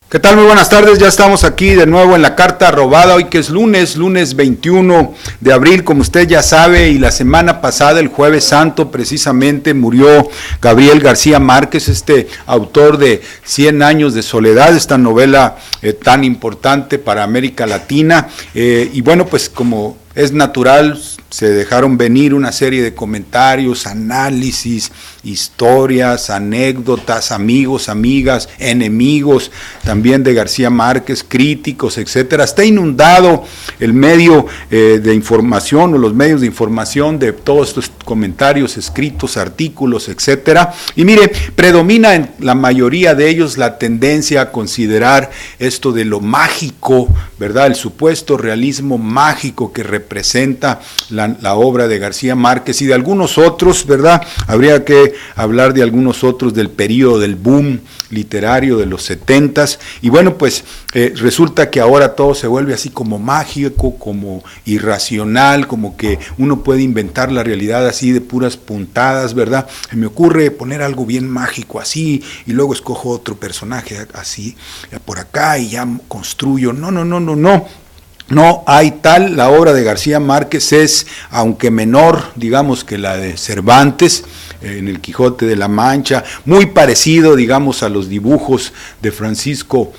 ¿Qué tal? Muy buenas tardes, ya estamos aquí de nuevo en la Carta Robada, hoy que es lunes 21 de abril, como usted ya sabe, y la semana pasada, el Jueves Santo, precisamente murió Gabriel García Márquez, este autor de 100 años de soledad, esta novela tan importante para América Latina, y bueno, pues como es natural, se dejaron venir una serie de comentarios, análisis, historias, anécdotas, amigos, amigas, enemigos también de García Márquez, críticos, etcétera. Está inundado el medio de información o los medios de información de todos estos comentarios escritos, artículos, etcétera. Y mire, predomina en la mayoría de ellos la tendencia a considerar esto de lo mágico, ¿verdad? El supuesto realismo mágico que representa la obra de García Márquez y de algunos otros, ¿verdad? Habría que hablar de algunos otros del periodo del boom literario de los 70s, y bueno, pues resulta que ahora todo se vuelve así como mágico, como irracional, como que uno puede inventar la realidad así de puras puntadas, ¿verdad? Me ocurre poner algo bien mágico así, y luego escojo otro personaje así, por acá, y ya construyo. No hay tal. La obra de García Márquez es, aunque menor, digamos, que la de Cervantes, en el Quijote de la Mancha, muy parecido, digamos, a los dibujos de Francisco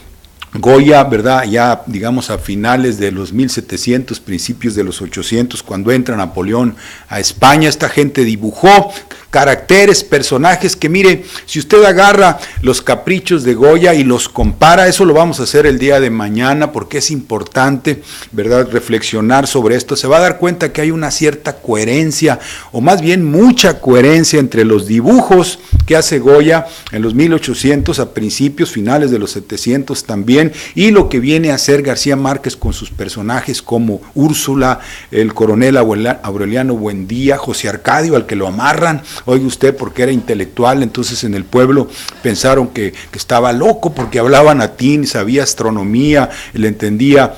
Goya, ¿verdad? Ya, digamos, a finales de los 1700, principios de los 800, cuando entra Napoleón a España, esta gente dibujó caracteres, personajes que, mire, si usted agarra los caprichos de Goya y los compara, eso lo vamos a hacer el día de mañana porque es importante, ¿verdad?, reflexionar sobre esto. Se va a dar cuenta que hay una cierta coherencia, o más bien mucha coherencia entre los dibujos que hace Goya en los 1800, a principios, finales de los 700 también, y lo que viene a hacer García Márquez con sus personajes como Úrsula, el coronel Aureliano Buendía, José Arcadio, al que lo amarran. Oiga usted, porque era intelectual, entonces en el pueblo pensaron que estaba loco porque hablaba latín, sabía astronomía, le entendía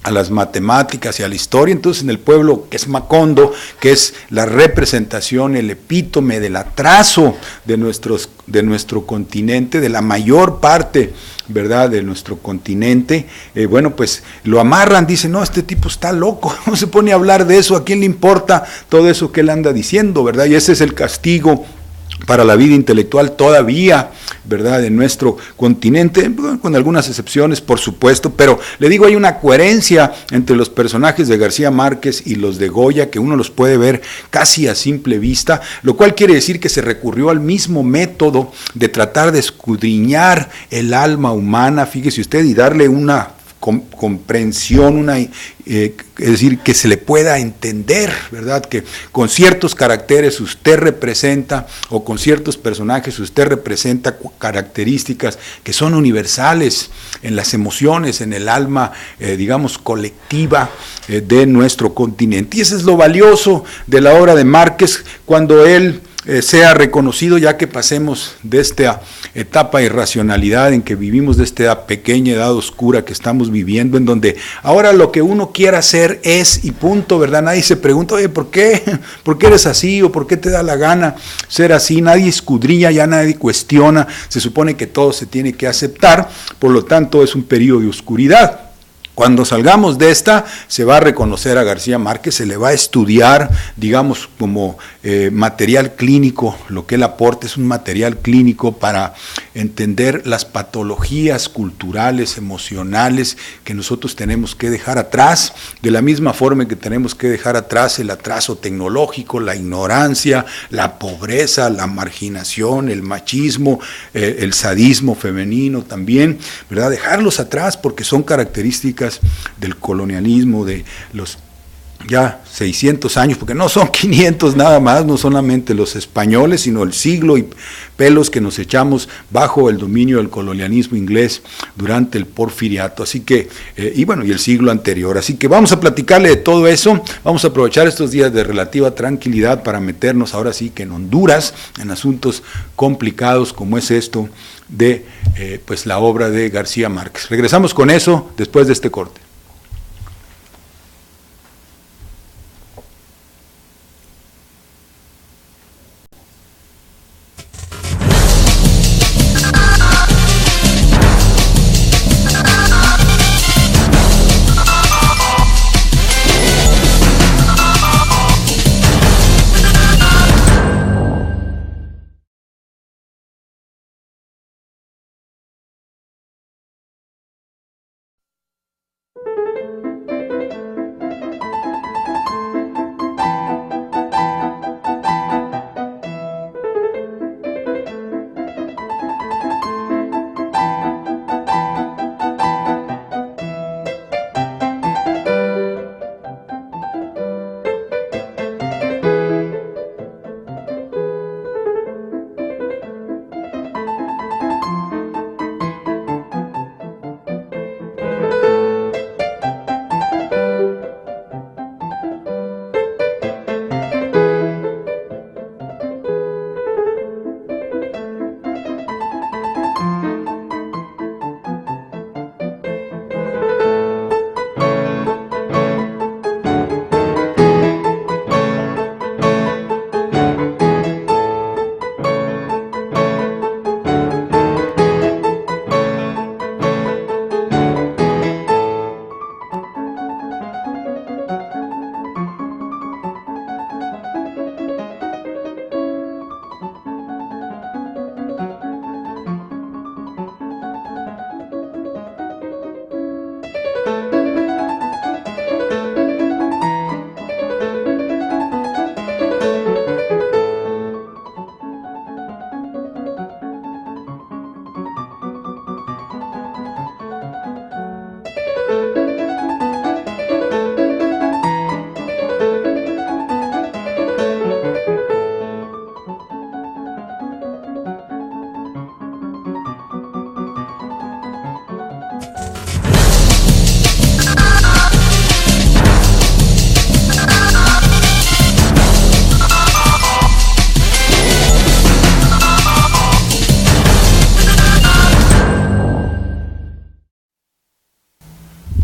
a las matemáticas y a la historia. Entonces en el pueblo, que es Macondo, que es la representación, el epítome del atraso de nuestro continente, de la mayor parte, ¿verdad?, de nuestro continente, bueno, pues lo amarran, dicen, no, este tipo está loco, no se pone a hablar de eso, ¿a quién le importa todo eso que él anda diciendo, ¿verdad? Y ese es el castigo para la vida intelectual todavía, ¿verdad?, de nuestro continente, con algunas excepciones, por supuesto, pero le digo, hay una coherencia entre los personajes de García Márquez y los de Goya, que uno los puede ver casi a simple vista, lo cual quiere decir que se recurrió al mismo método de tratar de escudriñar el alma humana, fíjese usted, y darle una comprensión, es decir, que se le pueda entender, ¿verdad?, que con ciertos caracteres usted representa, o con ciertos personajes usted representa características que son universales en las emociones, en el alma, digamos, colectiva de nuestro continente. Y eso es lo valioso de la obra de Márquez, cuando él sea reconocido, ya que pasemos de esta etapa de irracionalidad en que vivimos, de esta pequeña edad oscura que estamos viviendo, en donde ahora lo que uno quiera hacer es y punto, ¿verdad? Nadie se pregunta, oye, ¿por qué? ¿Por qué eres así? ¿O por qué te da la gana ser así? Nadie escudriña, ya nadie cuestiona, se supone que todo se tiene que aceptar, por lo tanto es un periodo de oscuridad. Cuando salgamos de esta, se va a reconocer a García Márquez, se le va a estudiar, digamos, como material clínico, lo que él aporta es un material clínico para entender las patologías culturales, emocionales que nosotros tenemos que dejar atrás, de la misma forma que tenemos que dejar atrás el atraso tecnológico, la ignorancia, la pobreza, la marginación, el machismo, el sadismo femenino también, ¿verdad? Dejarlos atrás porque son características del colonialismo, de los ya 600 años, porque no son 500 nada más, no solamente los españoles, sino el siglo y pelos que nos echamos bajo el dominio del colonialismo inglés durante el porfiriato, así que, y el siglo anterior. Así que vamos a platicarle de todo eso, vamos a aprovechar estos días de relativa tranquilidad para meternos ahora sí que en Honduras, en asuntos complicados como es esto de la obra de García Márquez. Regresamos con eso después de este corte.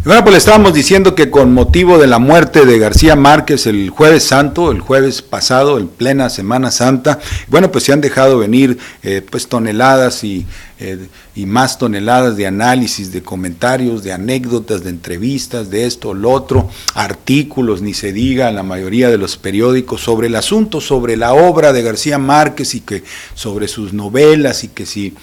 Bueno, pues le estábamos diciendo que con motivo de la muerte de García Márquez el Jueves Santo, el jueves pasado, en plena Semana Santa, bueno, pues se han dejado venir pues toneladas y más toneladas de análisis, de comentarios, de anécdotas, de entrevistas, de esto, lo otro, artículos, ni se diga, en la mayoría de los periódicos sobre el asunto, sobre la obra de García Márquez y que sobre sus novelas y que si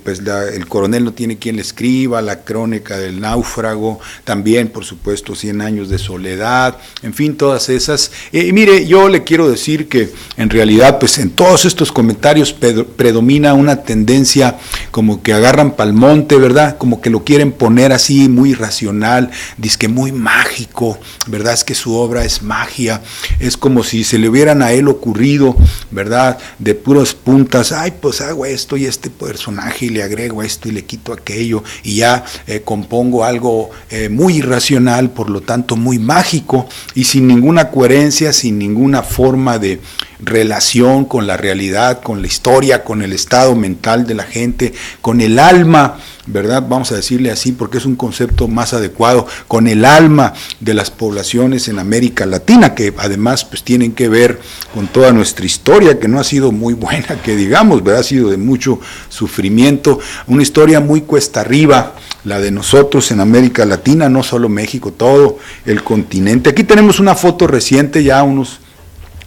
pues el coronel no tiene quien le escriba, la crónica del náufrago, también por supuesto 100 años de soledad, en fin, todas esas. Mire, yo le quiero decir que en realidad pues en todos estos comentarios predomina una tendencia como que agarran pa'l monte, ¿verdad? Como que lo quieren poner así muy racional, dizque muy mágico, ¿verdad? Es que su obra es magia, es como si se le hubieran a él ocurrido, ¿verdad? De puras puntas, ay, pues hago esto y este personaje y le agrego esto y le quito aquello y ya compongo algo muy irracional, por lo tanto muy mágico y sin ninguna coherencia, sin ninguna forma de relación con la realidad, con la historia, con el estado mental de la gente, con el alma, ¿verdad? Vamos a decirle así porque es un concepto más adecuado, con el alma de las poblaciones en América Latina, que además pues tienen que ver con toda nuestra historia, que no ha sido muy buena, que digamos, ¿verdad? Ha sido de mucho sufrimiento, una historia muy cuesta arriba, la de nosotros en América Latina, no solo México, todo el continente. Aquí tenemos una foto reciente, ya unos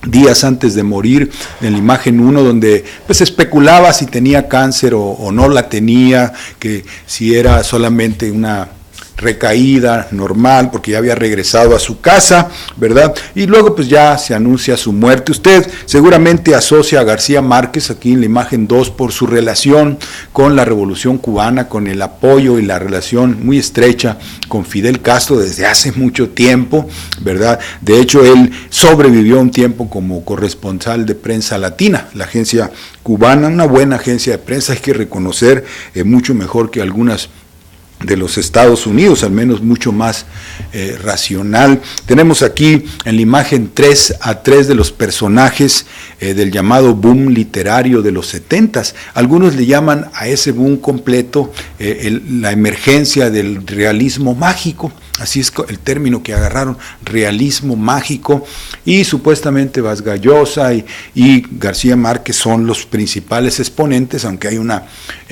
días antes de morir, en la imagen 1, donde pues especulaba si tenía cáncer o no la tenía, que si era solamente una recaída normal, porque ya había regresado a su casa, ¿verdad? Y luego pues ya se anuncia su muerte. Usted seguramente asocia a García Márquez, aquí en la imagen 2, por su relación con la Revolución Cubana, con el apoyo y la relación muy estrecha con Fidel Castro desde hace mucho tiempo, ¿verdad? De hecho, él sobrevivió un tiempo como corresponsal de Prensa Latina, la agencia cubana, una buena agencia de prensa, hay que reconocer, mucho mejor que algunas de los Estados Unidos, al menos mucho más racional. Tenemos aquí en la imagen 3 a 3 de los personajes del llamado boom literario de los 70s. Algunos le llaman a ese boom completo la emergencia del realismo mágico, así es el término que agarraron, realismo mágico, y supuestamente Vargas Llosa y García Márquez son los principales exponentes, aunque hay una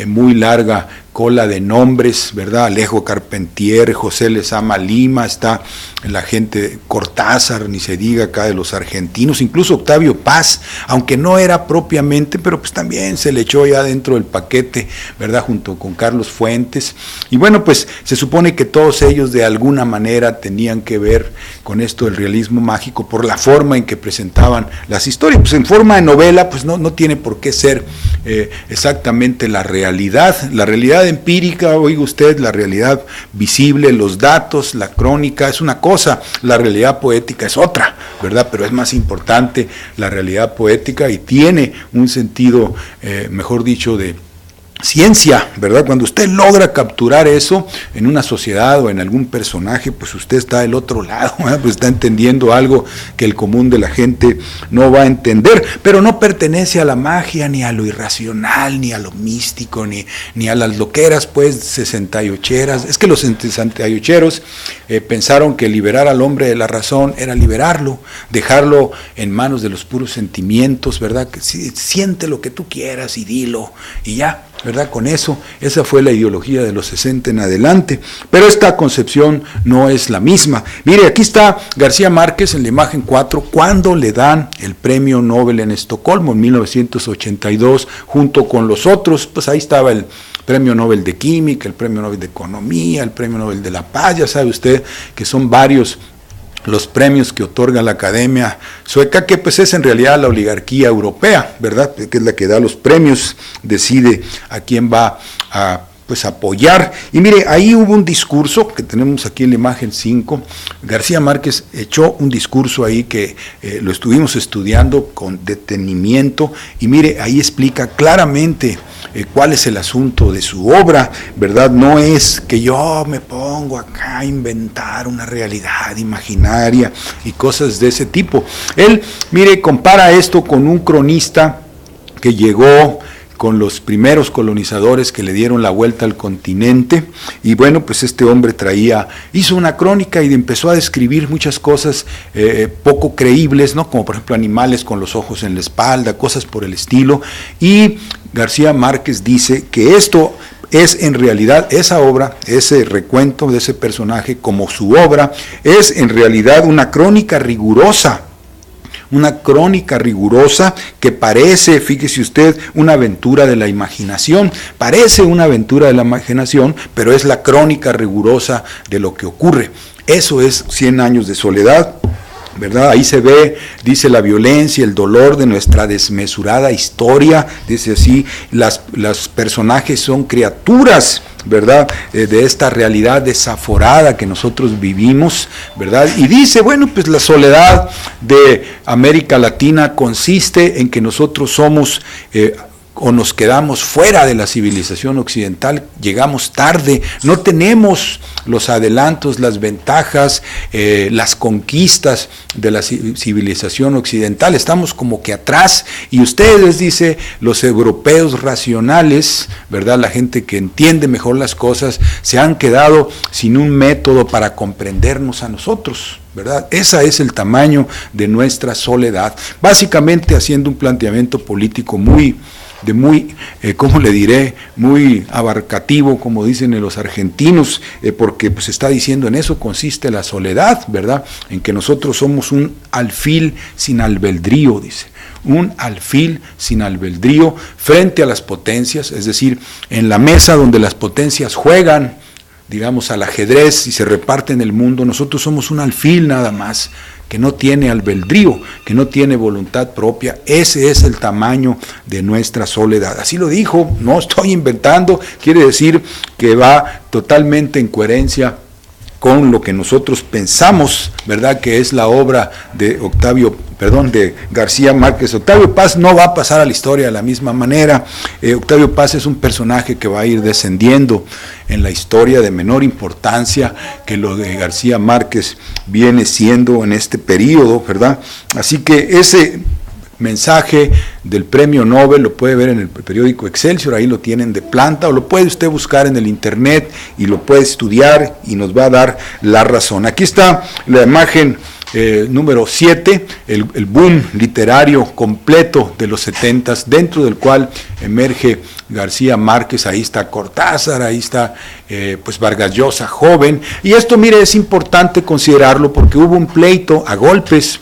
muy larga cola de nombres, ¿verdad? Alejo Carpentier, José Lezama Lima, está la gente Cortázar, ni se diga acá de los argentinos, incluso Octavio Paz, aunque no era propiamente, pero pues también se le echó ya dentro del paquete, ¿verdad? Junto con Carlos Fuentes. Y bueno, pues se supone que todos ellos de alguna manera tenían que ver con esto del realismo mágico por la forma en que presentaban las historias. Pues en forma de novela, pues no tiene por qué ser exactamente la realidad empírica, oiga usted, la realidad visible, los datos, la crónica es una cosa, la realidad poética es otra, ¿verdad? Pero es más importante la realidad poética y tiene un sentido, mejor dicho, de ciencia, ¿verdad? Cuando usted logra capturar eso en una sociedad o en algún personaje, pues usted está del otro lado, ¿verdad? Pues está entendiendo algo que el común de la gente no va a entender, pero no pertenece a la magia, ni a lo irracional, ni a lo místico, ni a las loqueras, pues, 68eras. Es que los 68eros pensaron que liberar al hombre de la razón era liberarlo, dejarlo en manos de los puros sentimientos, ¿verdad? Que siente lo que tú quieras y dilo, y ya, ¿verdad? Con eso, esa fue la ideología de los 60 en adelante, pero esta concepción no es la misma. Mire, aquí está García Márquez en la imagen 4, cuando le dan el premio Nobel en Estocolmo en 1982, junto con los otros, pues ahí estaba el premio Nobel de Química, el premio Nobel de Economía, el premio Nobel de la Paz, ya sabe usted que son varios los premios que otorga la Academia Sueca, que pues es en realidad la oligarquía europea, ¿verdad? Que es la que da los premios, decide a quién va a pues apoyar. Y mire, ahí hubo un discurso que tenemos aquí en la imagen 5, García Márquez echó un discurso ahí que lo estuvimos estudiando con detenimiento, y mire, ahí explica claramente cuál es el asunto de su obra, ¿verdad? No es que yo me pongo acá a inventar una realidad imaginaria y cosas de ese tipo. Él, mire, compara esto con un cronista que llegó con los primeros colonizadores que le dieron la vuelta al continente, y bueno, pues este hombre hizo una crónica y empezó a describir muchas cosas poco creíbles, ¿no? Como por ejemplo animales con los ojos en la espalda, cosas por el estilo, y García Márquez dice que esto es en realidad, esa obra, ese recuento de ese personaje como su obra, es en realidad una crónica rigurosa que parece, fíjese usted, una aventura de la imaginación, pero es la crónica rigurosa de lo que ocurre. Eso es 100 años de soledad, ¿verdad? Ahí se ve, dice, la violencia, el dolor de nuestra desmesurada historia, dice así, los personajes son criaturas, ¿verdad? De esta realidad desaforada que nosotros vivimos, ¿verdad? Y dice, bueno, pues la soledad de América Latina consiste en que nosotros somos o nos quedamos fuera de la civilización occidental, llegamos tarde, no tenemos los adelantos, las ventajas, las conquistas de la civilización occidental, estamos como que atrás, y ustedes, dice, los europeos racionales, ¿verdad?, la gente que entiende mejor las cosas, se han quedado sin un método para comprendernos a nosotros, ¿verdad? Ese es el tamaño de nuestra soledad, básicamente haciendo un planteamiento político muy abarcativo, como dicen los argentinos, porque pues está diciendo, en eso consiste la soledad, ¿verdad? En que nosotros somos un alfil sin albedrío, dice, un alfil sin albedrío frente a las potencias, es decir, en la mesa donde las potencias juegan, digamos, al ajedrez y se reparten el mundo, nosotros somos un alfil nada más, que no tiene albedrío, que no tiene voluntad propia. Ese es el tamaño de nuestra soledad. Así lo dijo, no estoy inventando, quiere decir que va totalmente en coherencia con lo que nosotros pensamos, ¿verdad?, que es la obra de de García Márquez. Octavio Paz no va a pasar a la historia de la misma manera. Octavio Paz es un personaje que va a ir descendiendo en la historia de menor importancia que lo de García Márquez viene siendo en este periodo, ¿verdad? Así que ese mensaje del premio Nobel lo puede ver en el periódico Excelsior, ahí lo tienen de planta, o lo puede usted buscar en el internet y lo puede estudiar y nos va a dar la razón. Aquí está la imagen número 7, el boom literario completo de los 70s, dentro del cual emerge García Márquez. Ahí está Cortázar, ahí está pues Vargas Llosa joven, y esto, mire, es importante considerarlo porque hubo un pleito a golpes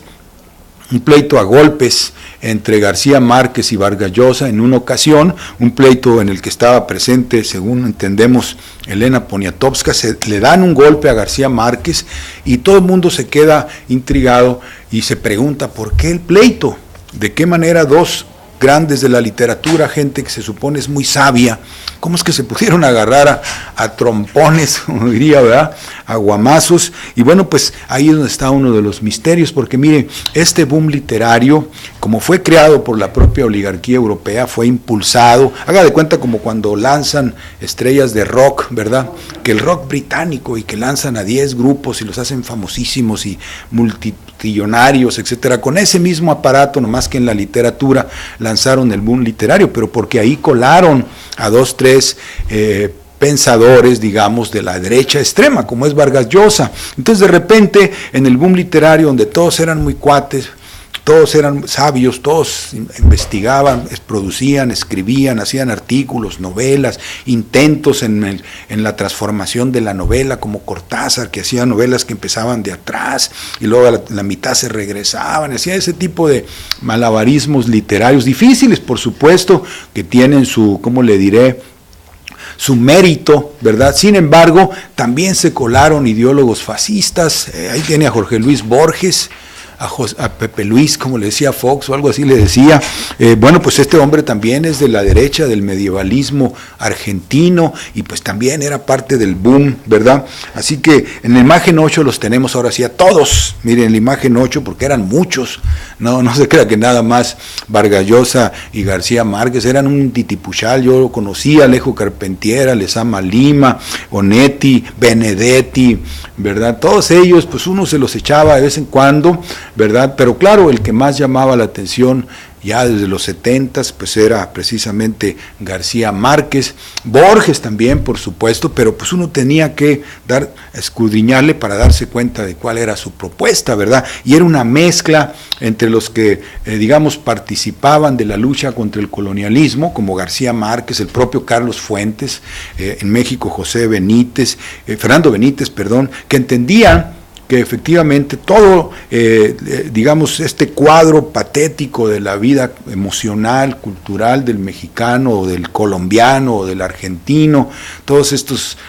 entre García Márquez y Vargas Llosa en una ocasión, un pleito en el que estaba presente, según entendemos, Elena Poniatowska. Le dan un golpe a García Márquez y todo el mundo se queda intrigado y se pregunta ¿por qué el pleito? ¿De qué manera dos grandes de la literatura, gente que se supone es muy sabia, cómo es que se pudieron agarrar a trompones, como diría, ¿verdad?, a guamazos? Y bueno, pues ahí es donde está uno de los misterios, porque mire, este boom literario, como fue creado por la propia oligarquía europea, fue impulsado, haga de cuenta como cuando lanzan estrellas de rock, ¿verdad?, que el rock británico, y que lanzan a 10 grupos y los hacen famosísimos y multimillonarios, etcétera, con ese mismo aparato, nomás que en la literatura lanzaron el boom literario, pero porque ahí colaron a 2, 3 pensadores, digamos, de la derecha extrema, como es Vargas Llosa. Entonces, de repente, en el boom literario, donde todos eran muy cuates, todos eran sabios, todos investigaban, producían, escribían, hacían artículos, novelas, intentos en la transformación de la novela, como Cortázar, que hacía novelas que empezaban de atrás y luego a la mitad se regresaban, hacía ese tipo de malabarismos literarios, difíciles, por supuesto, que tienen su, ¿cómo le diré?, su mérito, ¿verdad? Sin embargo, también se colaron ideólogos fascistas. Ahí tiene a Jorge Luis Borges, a Pepe Luis, como le decía Fox, o algo así le decía. Bueno, pues este hombre también es de la derecha, del medievalismo argentino, y pues también era parte del boom, ¿verdad? Así que en la imagen 8 los tenemos ahora sí a todos. Miren la imagen 8, porque eran muchos, no se crea que nada más Vargas Llosa y García Márquez, eran un titipuchal. Yo lo conocía, Alejo Carpentier, Lezama Lima, Onetti, Benedetti, ¿verdad? Todos ellos, pues uno se los echaba de vez en cuando, ¿verdad? Pero claro, el que más llamaba la atención ya desde los 70s, pues era precisamente García Márquez, Borges también, por supuesto, pero pues uno tenía que escudriñarle para darse cuenta de cuál era su propuesta, ¿verdad? Y era una mezcla entre los que, digamos, participaban de la lucha contra el colonialismo, como García Márquez, el propio Carlos Fuentes, en México Fernando Benítez, perdón, que entendían que efectivamente todo, digamos, este cuadro patético de la vida emocional, cultural del mexicano, o del colombiano, o del argentino, todos estos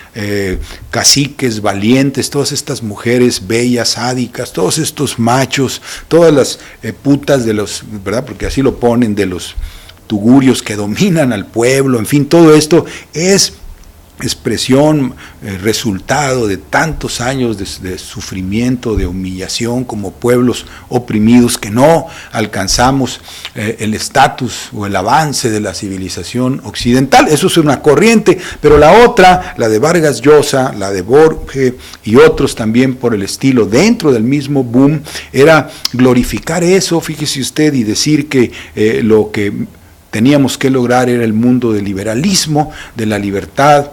caciques valientes, todas estas mujeres bellas, sádicas, todos estos machos, todas las putas de los, ¿verdad? Porque así lo ponen, de los tugurios que dominan al pueblo, en fin, todo esto es expresión, resultado de tantos años de sufrimiento, de humillación como pueblos oprimidos que no alcanzamos el estatus o el avance de la civilización occidental. Eso es una corriente, pero la otra, la de Vargas Llosa, la de Borges y otros también por el estilo, dentro del mismo boom, era glorificar eso, fíjese usted, y decir que lo que teníamos que lograr era el mundo del liberalismo, de la libertad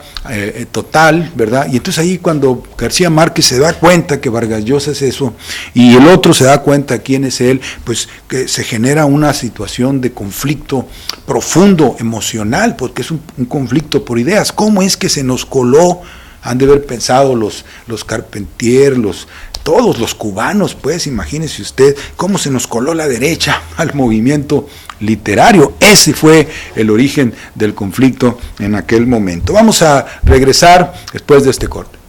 total, ¿verdad? Y entonces ahí cuando García Márquez se da cuenta que Vargas Llosa es eso, y el otro se da cuenta quién es él, pues que se genera una situación de conflicto profundo, emocional, porque es un conflicto por ideas. ¿Cómo es que se nos coló? Han de haber pensado los Carpentier, todos los cubanos, pues imagínese usted cómo se nos coló la derecha al movimiento literario. Ese fue el origen del conflicto en aquel momento. Vamos a regresar después de este corte.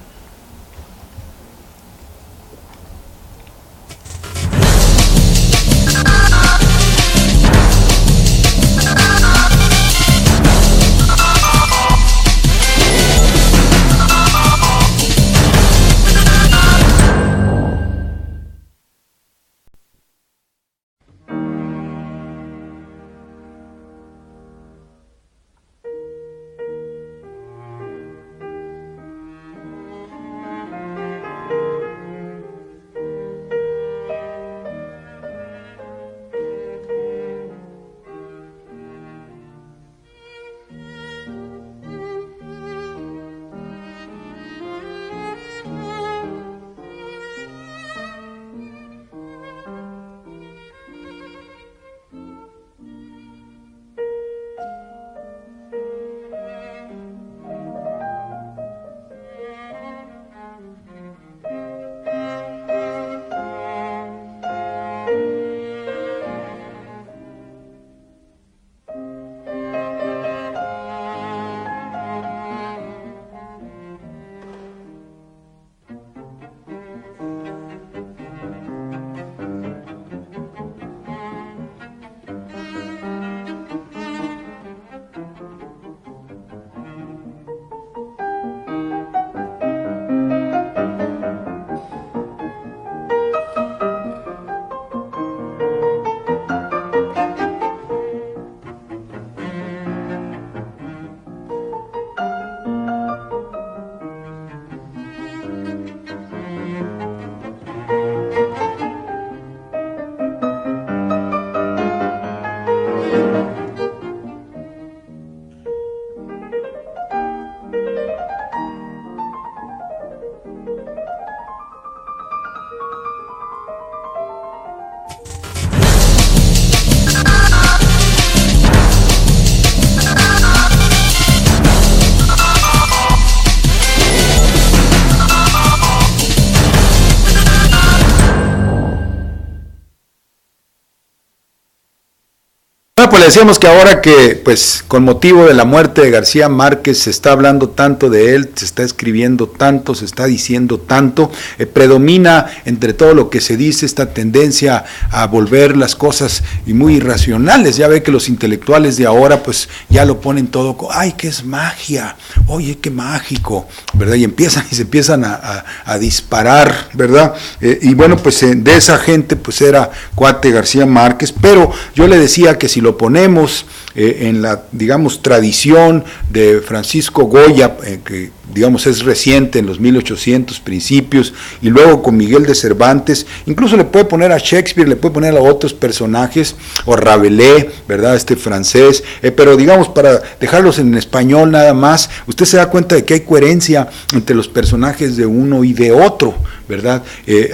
Pues le decíamos que ahora que, pues, con motivo de la muerte de García Márquez se está hablando tanto de él, se está escribiendo tanto, se está diciendo tanto, predomina entre todo lo que se dice esta tendencia a volver las cosas y muy irracionales. Ya ve que los intelectuales de ahora, pues, ya lo ponen todo, ¡ay, qué es magia! ¡Oye, qué mágico! ¿Verdad? Y se empiezan a disparar, ¿verdad? Y bueno, pues, de esa gente, pues, era cuate García Márquez, pero yo le decía que si lo ponemos en la, digamos, tradición de Francisco Goya, que digamos, es reciente, en los 1800 principios, y luego con Miguel de Cervantes, incluso le puede poner a Shakespeare, le puede poner a otros personajes, o Rabelais, ¿verdad?, francés, pero digamos, para dejarlos en español nada más, usted se da cuenta de que hay coherencia entre los personajes de uno y de otro, ¿verdad?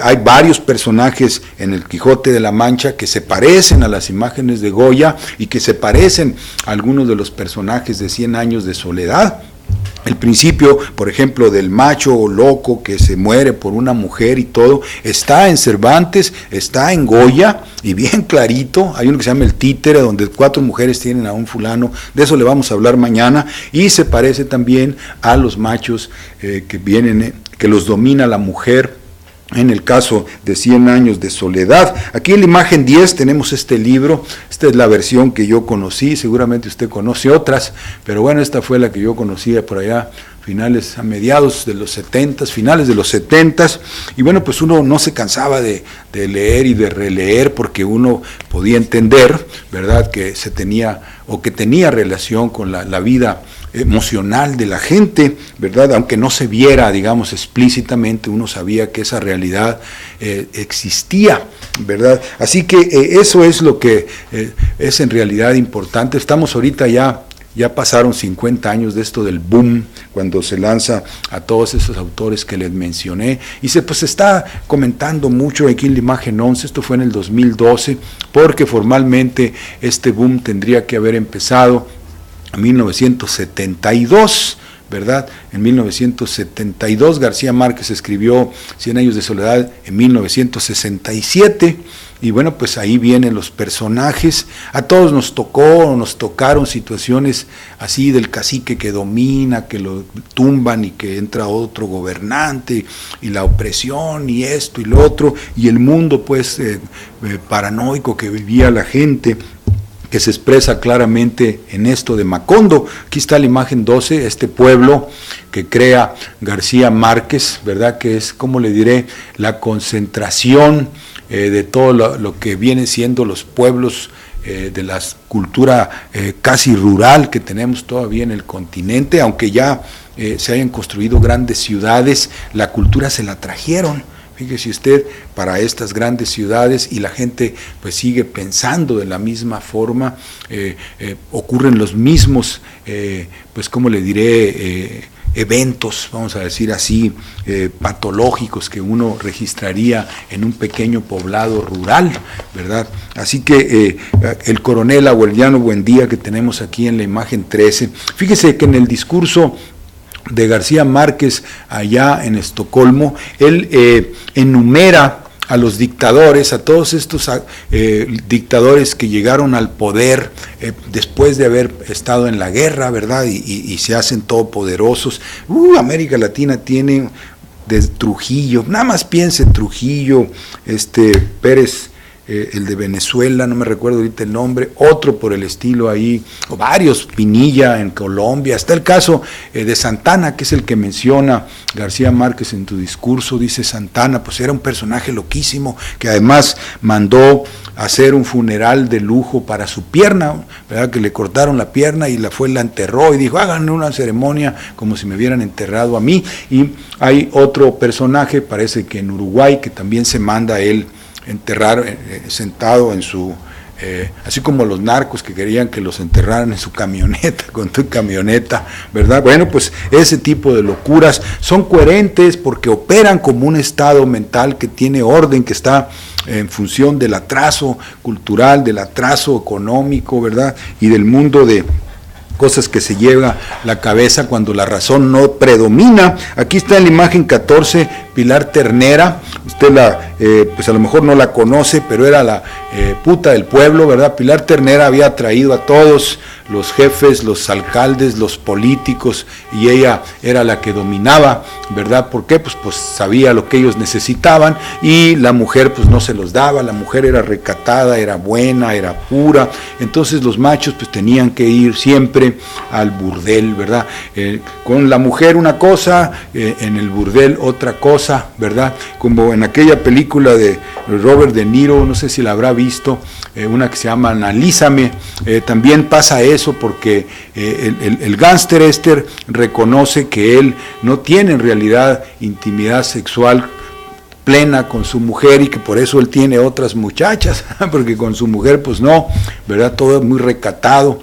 Hay varios personajes en el Quijote de la Mancha que se parecen a las imágenes de Goya y que se parecen a algunos de los personajes de 100 años de soledad. El principio, por ejemplo, del macho loco que se muere por una mujer y todo, está en Cervantes, está en Goya, y bien clarito. Hay uno que se llama El Títere, donde 4 mujeres tienen a un fulano, de eso le vamos a hablar mañana, y se parece también a los machos que vienen, que los domina la mujer, en el caso de 100 años de soledad. Aquí en la imagen 10 tenemos este libro, esta es la versión que yo conocí, seguramente usted conoce otras, pero bueno, esta fue la que yo conocía por allá, a mediados de los 70, finales de los 70, y bueno, pues uno no se cansaba de leer y de releer, porque uno podía entender, ¿verdad?, que se tenía, o que tenía relación con la vida emocional de la gente, ¿verdad? Aunque no se viera, digamos, explícitamente, uno sabía que esa realidad existía, ¿verdad? Así que eso es lo que es en realidad importante. Estamos ahorita ya pasaron 50 años de esto del boom, cuando se lanza a todos esos autores que les mencioné, y se está comentando mucho aquí en la imagen 11, esto fue en el 2012, porque formalmente este boom tendría que haber empezado en 1972, ¿verdad? En 1972 García Márquez escribió 100 años de soledad en 1967, y bueno, pues ahí vienen los personajes. A todos nos tocaron situaciones así del cacique que domina, que lo tumban y que entra otro gobernante, y la opresión y esto y lo otro, y el mundo pues paranoico que vivía la gente, que se expresa claramente en esto de Macondo. Aquí está la imagen 12, este pueblo que crea García Márquez, ¿verdad?, que es, como le diré, la concentración de todo lo que vienen siendo los pueblos de la cultura casi rural que tenemos todavía en el continente, aunque ya se hayan construido grandes ciudades, la cultura se la trajeron. Fíjese usted, para estas grandes ciudades, y la gente pues sigue pensando de la misma forma, ocurren los mismos, pues como le diré, eventos, vamos a decir así, patológicos que uno registraría en un pequeño poblado rural, ¿verdad? Así que el coronel Aureliano Buendía, que tenemos aquí en la imagen 13, fíjese que en el discurso de García Márquez allá en Estocolmo, él enumera a los dictadores, a todos estos dictadores que llegaron al poder después de haber estado en la guerra, ¿verdad? Y se hacen todopoderosos. América Latina tiene desde Trujillo, nada más piense Trujillo, Pérez, el de Venezuela, no me recuerdo ahorita el nombre, otro por el estilo ahí, o varios, Pinilla en Colombia, está el caso de Santana, que es el que menciona García Márquez en tu discurso. Dice Santana, pues era un personaje loquísimo, que además mandó hacer un funeral de lujo para su pierna, ¿verdad?, que le cortaron la pierna y la enterró, y dijo, hagan una ceremonia como si me hubieran enterrado a mí. Y hay otro personaje, parece que en Uruguay, que también se manda a él enterrar sentado en su, así como los narcos que querían que los enterraran en su camioneta, con tu camioneta, ¿verdad? Bueno, pues ese tipo de locuras son coherentes porque operan como un estado mental que tiene orden, que está en función del atraso cultural, del atraso económico, ¿verdad?, y del mundo de cosas que se lleva la cabeza cuando la razón no predomina. Aquí está en la imagen 14 Pilar Ternera, usted pues a lo mejor no la conoce, pero era la puta del pueblo, ¿verdad? Pilar Ternera había traído a todos los jefes, los alcaldes, los políticos, y ella era la que dominaba, ¿verdad? ¿Por qué? Pues sabía lo que ellos necesitaban, y la mujer pues no se los daba. La mujer era recatada, era buena, era pura, entonces los machos pues tenían que ir siempre al burdel, ¿verdad? Con la mujer una cosa, en el burdel otra cosa, ¿verdad? Como en aquella película de Robert De Niro, no sé si la habrá visto, una que se llama Analízame, también pasa eso. eso porque el gángster reconoce que él no tiene en realidad intimidad sexual plena con su mujer y que por eso él tiene otras muchachas, porque con su mujer pues no, ¿verdad? Todo es muy recatado.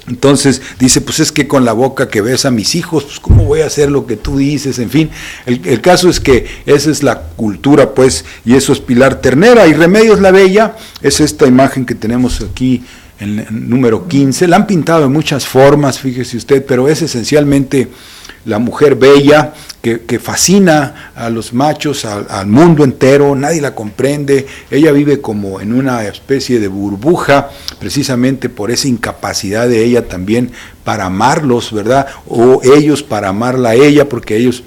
Entonces dice, pues es que con la boca que ves a mis hijos, pues cómo voy a hacer lo que tú dices, en fin. El caso es que esa es la cultura, pues, y eso es Pilar Ternera. Y Remedios la Bella es esta imagen que tenemos aquí en el número 15, la han pintado de muchas formas, fíjese usted, pero es esencialmente la mujer bella que fascina a los machos, al mundo entero, nadie la comprende, ella vive como en una especie de burbuja, precisamente por esa incapacidad de ella también para amarlos, ¿verdad? O ellos para amarla a ella, porque ellos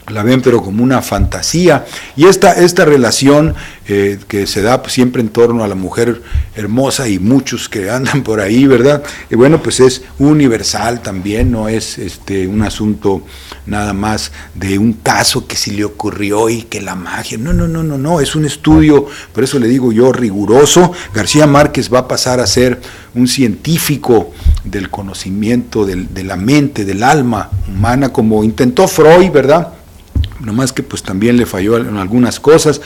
la ven pero como una fantasía, y esta relación que se da pues, siempre en torno a la mujer hermosa y muchos que andan por ahí, ¿verdad? Y bueno, pues es universal también, no es un asunto nada más de un caso que se le ocurrió y que la magia, no, es un estudio, por eso le digo yo, riguroso. García Márquez va a pasar a ser un científico del conocimiento, de la mente, del alma humana, como intentó Freud, ¿verdad? Nomás que pues también le falló en algunas cosas,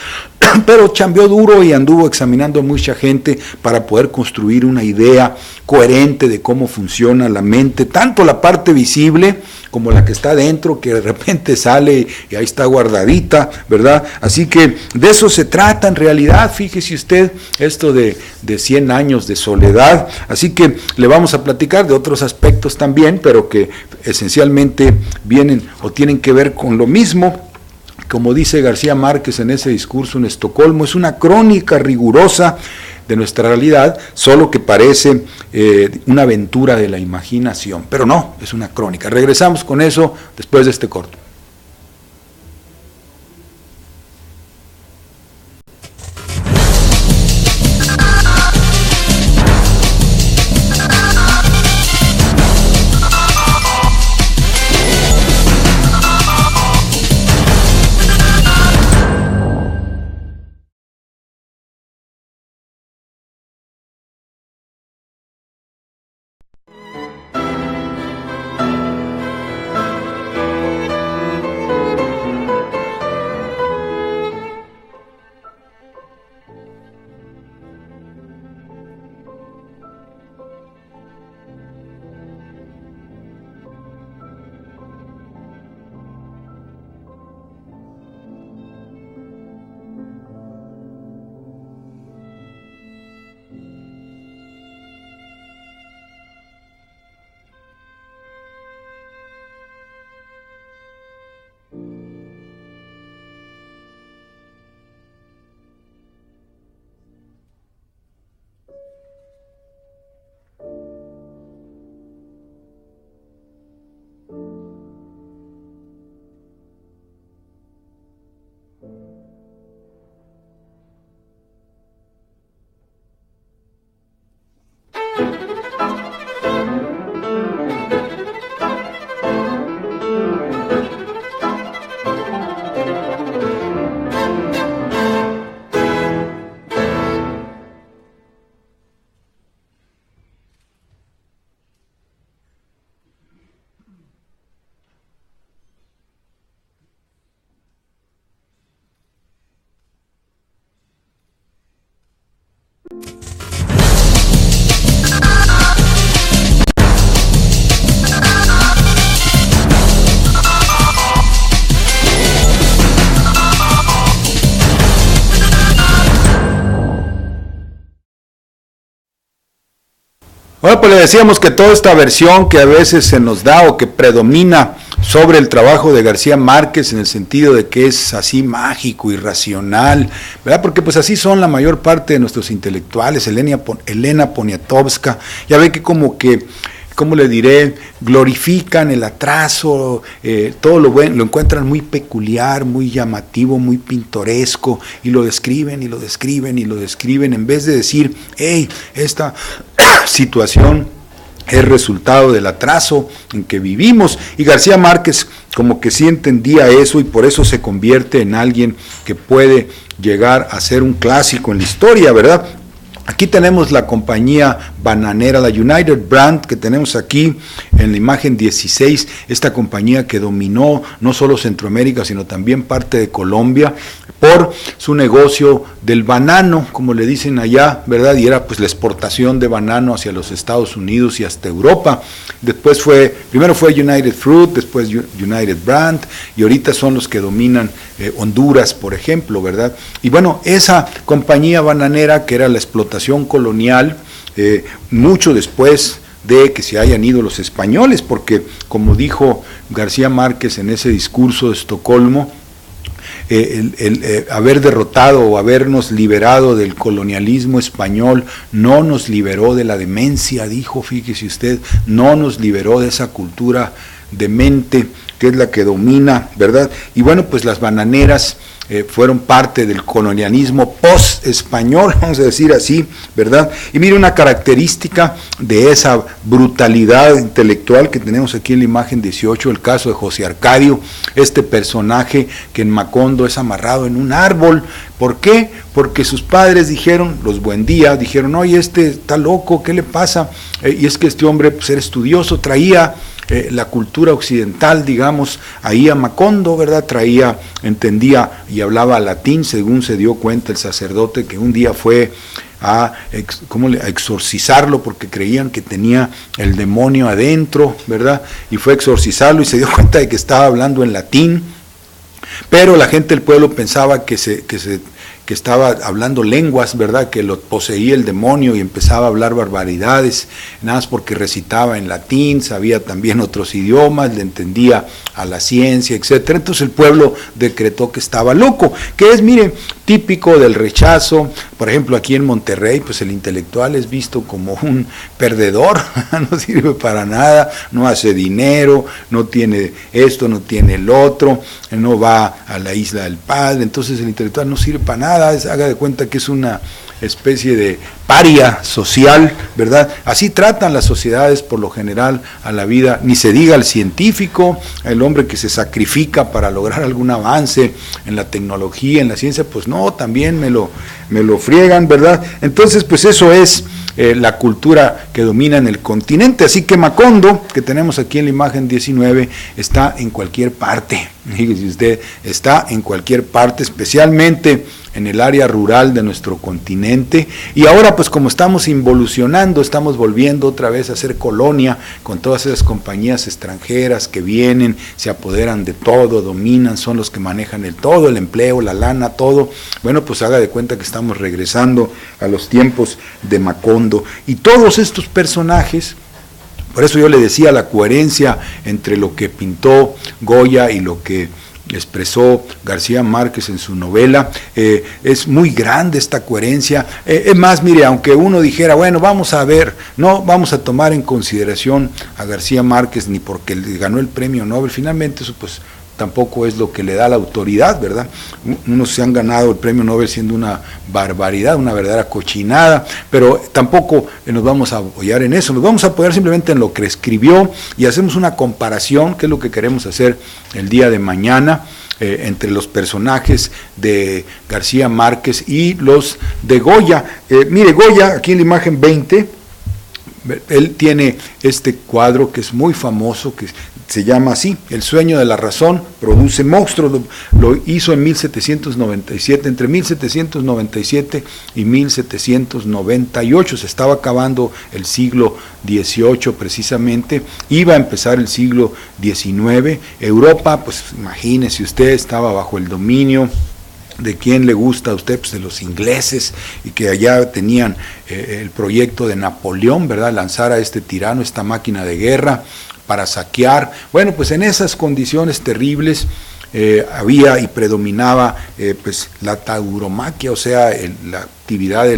pero chambeó duro y anduvo examinando a mucha gente para poder construir una idea coherente de cómo funciona la mente, tanto la parte visible como la que está dentro, que de repente sale y ahí está guardadita, ¿verdad? Así que de eso se trata en realidad, fíjese usted, esto de 100 años de soledad. Así que le vamos a platicar de otros aspectos también, pero que esencialmente vienen o tienen que ver con lo mismo. Como dice García Márquez en ese discurso en Estocolmo, es una crónica rigurosa de nuestra realidad, solo que parece una aventura de la imaginación, pero no, es una crónica. Regresamos con eso después de este corto. Bueno, pues le decíamos que toda esta versión que a veces se nos da o que predomina sobre el trabajo de García Márquez en el sentido de que es así mágico, irracional, ¿verdad? Porque pues así son la mayor parte de nuestros intelectuales, Elena Poniatowska, ya ve que como que, ¿cómo le diré? Glorifican el atraso, todo lo encuentran muy peculiar, muy llamativo, muy pintoresco, y lo describen, y lo describen, y lo describen, en vez de decir, hey, esta situación es resultado del atraso en que vivimos. Y García Márquez como que sí entendía eso y por eso se convierte en alguien que puede llegar a ser un clásico en la historia, ¿verdad? Aquí tenemos la compañía bananera, la United Brand, que tenemos aquí en la imagen 16, esta compañía que dominó no solo Centroamérica, sino también parte de Colombia, por su negocio del banano, como le dicen allá, ¿verdad? Y era pues la exportación de banano hacia los Estados Unidos y hasta Europa. Después primero fue United Fruit, después United Brand, y ahorita son los que dominan Honduras, por ejemplo, ¿verdad? Y bueno, esa compañía bananera, que era la explotación colonial, mucho después de que se hayan ido los españoles, porque como dijo García Márquez en ese discurso de Estocolmo, haber derrotado o habernos liberado del colonialismo español no nos liberó de la demencia, dijo, fíjese usted, no nos liberó de esa cultura demente que es la que domina, ¿verdad? Y bueno, pues las bananeras fueron parte del colonialismo post-español, vamos a decir así, ¿verdad? Y mire una característica de esa brutalidad intelectual que tenemos aquí en la imagen 18, el caso de José Arcadio, este personaje que en Macondo es amarrado en un árbol. ¿Por qué? Porque sus padres dijeron, los Buendía, dijeron, oye, este está loco, ¿qué le pasa? Y es que este hombre pues, era estudioso, traía la cultura occidental, digamos, ahí a Macondo, ¿verdad? Entendía y hablaba latín, según se dio cuenta el sacerdote que un día fue a exorcizarlo porque creían que tenía el demonio adentro, ¿verdad? Y fue a exorcizarlo y se dio cuenta de que estaba hablando en latín, pero la gente del pueblo pensaba que estaba hablando lenguas, ¿verdad? Que lo poseía el demonio y empezaba a hablar barbaridades, nada más porque recitaba en latín, sabía también otros idiomas, le entendía a la ciencia, etcétera. Entonces el pueblo decretó que estaba loco, que es, mire, típico del rechazo. Por ejemplo, aquí en Monterrey, pues el intelectual es visto como un perdedor, no sirve para nada, no hace dinero, no tiene esto, no tiene el otro, no va a la isla del Padre, entonces el intelectual no sirve para nada. Haga de cuenta que es una especie de paria social, ¿verdad? Así tratan las sociedades por lo general a la vida, ni se diga al científico, el hombre que se sacrifica para lograr algún avance en la tecnología, en la ciencia, pues no, también me lo friegan, ¿verdad? Entonces, pues eso es la cultura que domina en el continente. Así que Macondo, que tenemos aquí en la imagen 19, está en cualquier parte, fíjese usted, está en cualquier parte, especialmente en el área rural de nuestro continente. Y ahora, pues como estamos involucionando, estamos volviendo otra vez a ser colonia con todas esas compañías extranjeras que vienen, se apoderan de todo, dominan, son los que manejan todo, el empleo, la lana, todo. Bueno, pues haga de cuenta que estamos regresando a los tiempos de Macondo. Y todos estos personajes, por eso yo le decía la coherencia entre lo que pintó Goya y lo que expresó García Márquez en su novela, es muy grande esta coherencia. Es más, mire, aunque uno dijera, bueno, vamos a ver, no vamos a tomar en consideración a García Márquez ni porque le ganó el premio Nobel, finalmente eso pues tampoco es lo que le da la autoridad, ¿verdad? Unos se han ganado el premio Nobel siendo una barbaridad, una verdadera cochinada, pero tampoco nos vamos a apoyar en eso, nos vamos a apoyar simplemente en lo que escribió y hacemos una comparación, que es lo que queremos hacer el día de mañana, entre los personajes de García Márquez y los de Goya. Mire, Goya, aquí en la imagen 20, él tiene este cuadro que es muy famoso, que se llama así, El sueño de la razón produce monstruos. Lo hizo en 1797, entre 1797 y 1798, se estaba acabando el siglo XVIII precisamente, iba a empezar el siglo XIX, Europa, pues imagínese usted, estaba bajo el dominio de quién le gusta a usted, pues de los ingleses, y que allá tenían el proyecto de Napoleón, ¿verdad? Lanzar a este tirano, esta máquina de guerra para saquear. Bueno, pues en esas condiciones terribles había y predominaba pues la tauromaquia, o sea, la actividad de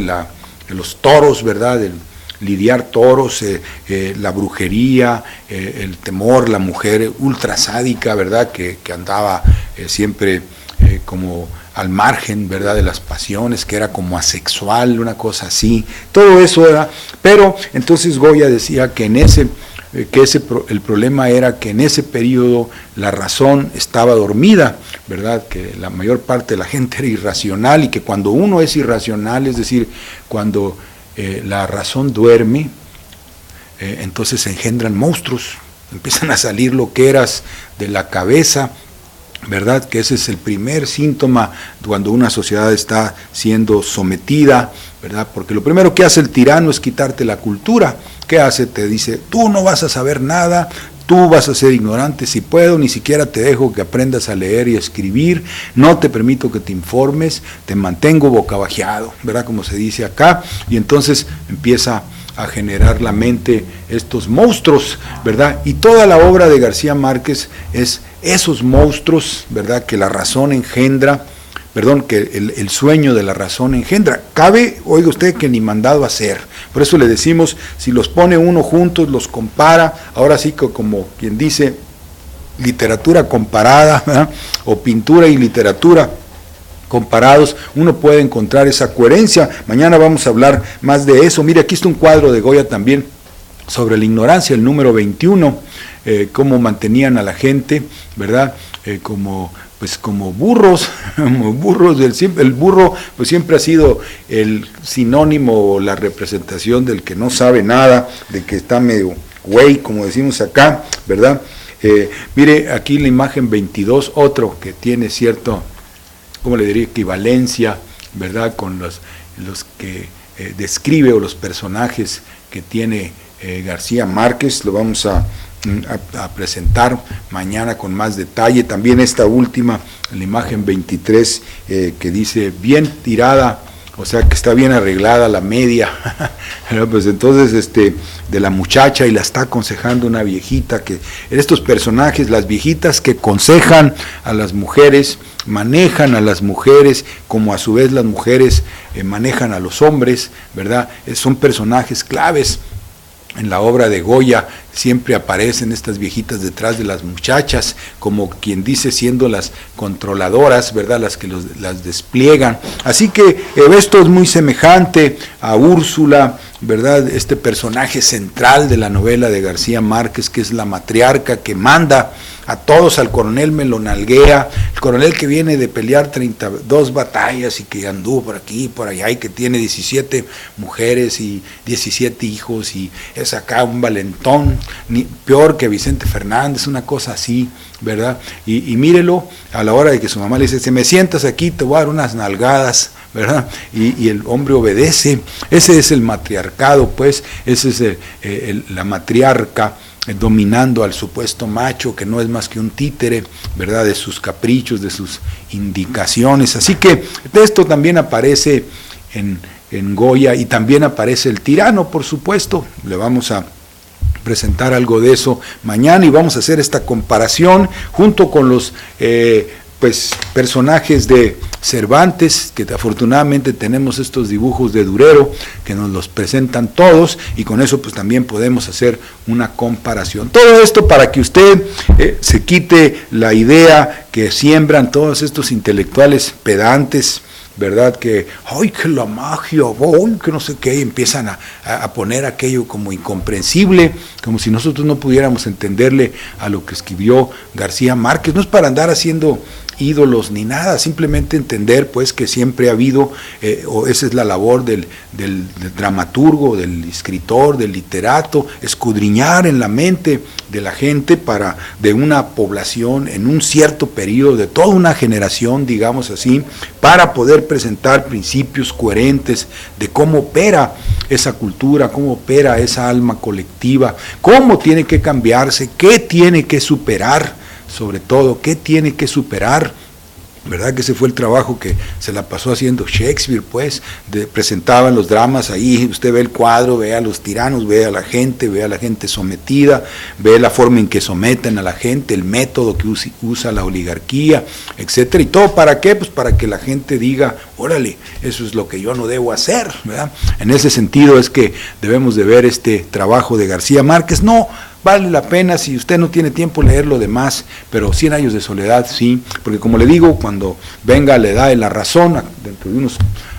los toros, ¿verdad? El lidiar toros, la brujería, el temor, la mujer ultra sádica, ¿verdad? Que andaba siempre como al margen, ¿verdad?, de las pasiones, que era como asexual, una cosa así, todo eso era. Pero entonces Goya decía que el problema era que en ese periodo la razón estaba dormida, ¿verdad?, que la mayor parte de la gente era irracional, y que cuando uno es irracional, es decir, cuando la razón duerme, entonces se engendran monstruos, empiezan a salir loqueras de la cabeza, ¿verdad? Que ese es el primer síntoma cuando una sociedad está siendo sometida, ¿verdad? Porque lo primero que hace el tirano es quitarte la cultura. ¿Qué hace? Te dice, tú no vas a saber nada, tú vas a ser ignorante si puedo, ni siquiera te dejo que aprendas a leer y a escribir, no te permito que te informes, te mantengo bocabajeado, ¿verdad? Como se dice acá, y entonces empieza a generar la mente estos monstruos, ¿verdad? Y toda la obra de García Márquez es esos monstruos, ¿verdad? Que la razón engendra, que el sueño de la razón engendra. Cabe, oiga usted, que ni mandado a hacer. Por eso le decimos, si los pone uno juntos, los compara, ahora sí que como quien dice, literatura comparada, ¿verdad? O pintura y literatura comparados, uno puede encontrar esa coherencia. Mañana vamos a hablar más de eso. Mire, aquí está un cuadro de Goya también sobre la ignorancia, el número 21, cómo mantenían a la gente, ¿verdad? Como burros, el burro pues siempre ha sido el sinónimo o la representación del que no sabe nada, de que está medio güey, como decimos acá, ¿verdad? Mire aquí la imagen 22, otro que tiene cierto, ¿cómo le diría?, equivalencia, ¿verdad?, con los que describe o los personajes que tiene García Márquez. Lo vamos a presentar mañana con más detalle. También esta última, la imagen 23, que dice bien tirada, o sea que está bien arreglada la media, pues entonces de la muchacha, y la está aconsejando una viejita, que estos personajes, las viejitas que aconsejan a las mujeres, manejan a las mujeres, como a su vez las mujeres manejan a los hombres, ¿verdad? Son personajes claves. En la obra de Goya siempre aparecen estas viejitas detrás de las muchachas, como quien dice, siendo las controladoras, ¿verdad?, las que las despliegan. Así que esto es muy semejante a Úrsula, ¿verdad?, este personaje central de la novela de García Márquez, que es la matriarca que manda a todos. Al coronel me lo nalguea, el coronel que viene de pelear 32 batallas y que anduvo por aquí y por allá y que tiene 17 mujeres y 17 hijos y es acá un valentón, peor que Vicente Fernández, una cosa así, ¿verdad? Y mírelo, a la hora de que su mamá le dice, si me sientas aquí te voy a dar unas nalgadas, ¿verdad? Y el hombre obedece. Ese es el matriarcado, pues, ese es la matriarca dominando al supuesto macho, que no es más que un títere, ¿verdad?, de sus caprichos, de sus indicaciones. Así que esto también aparece en Goya, y también aparece el tirano, por supuesto. Le vamos a presentar algo de eso mañana y vamos a hacer esta comparación junto con los personajes de Cervantes, que afortunadamente tenemos estos dibujos de Durero que nos los presentan todos, y con eso pues también podemos hacer una comparación. Todo esto para que usted se quite la idea que siembran todos estos intelectuales pedantes, ¿verdad?, que, ¡ay, que la magia! ¡Ay, que no sé qué! Y empiezan a poner aquello como incomprensible, como si nosotros no pudiéramos entenderle a lo que escribió García Márquez. No es para andar haciendo ídolos ni nada, simplemente entender pues que siempre ha habido, o esa es la labor del dramaturgo, del escritor, del literato, escudriñar en la mente de la gente, de una población en un cierto periodo, de toda una generación, digamos así, para poder presentar principios coherentes de cómo opera esa cultura, cómo opera esa alma colectiva, cómo tiene que cambiarse, qué tiene que superar, sobre todo, qué tiene que superar, ¿verdad? Que ese fue el trabajo que se la pasó haciendo Shakespeare, pues, presentaban los dramas ahí, usted ve el cuadro, ve a los tiranos, ve a la gente sometida, ve la forma en que someten a la gente, el método que usa la oligarquía, etcétera, y todo, ¿para qué? Pues para que la gente diga, órale, eso es lo que yo no debo hacer, ¿verdad? En ese sentido es que debemos de ver este trabajo de García Márquez. No vale la pena, si usted no tiene tiempo, leer lo demás, pero 100 años de soledad sí, porque como le digo, cuando venga la edad de la razón, dentro de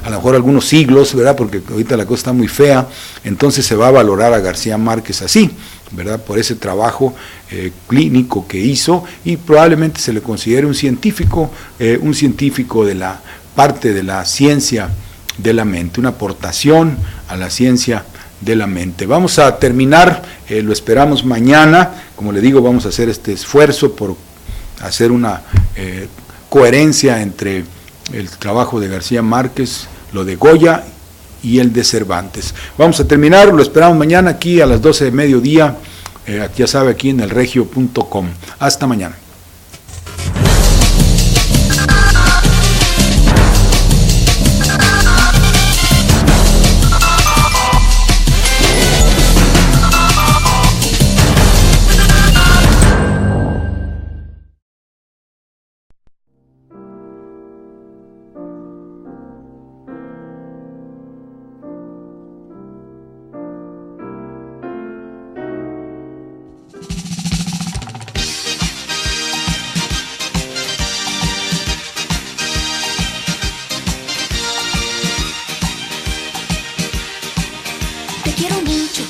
a lo mejor algunos siglos, ¿verdad?, porque ahorita la cosa está muy fea, entonces se va a valorar a García Márquez así, ¿verdad?, por ese trabajo clínico que hizo, y probablemente se le considere un científico de la parte de la ciencia de la mente, una aportación a la ciencia de la mente. Vamos a terminar, lo esperamos mañana, como le digo, vamos a hacer este esfuerzo por hacer una coherencia entre el trabajo de García Márquez, lo de Goya y el de Cervantes. Vamos a terminar, lo esperamos mañana aquí a las 12 de mediodía, ya sabe, aquí en elregio.com. Hasta mañana. Te quiero mucho.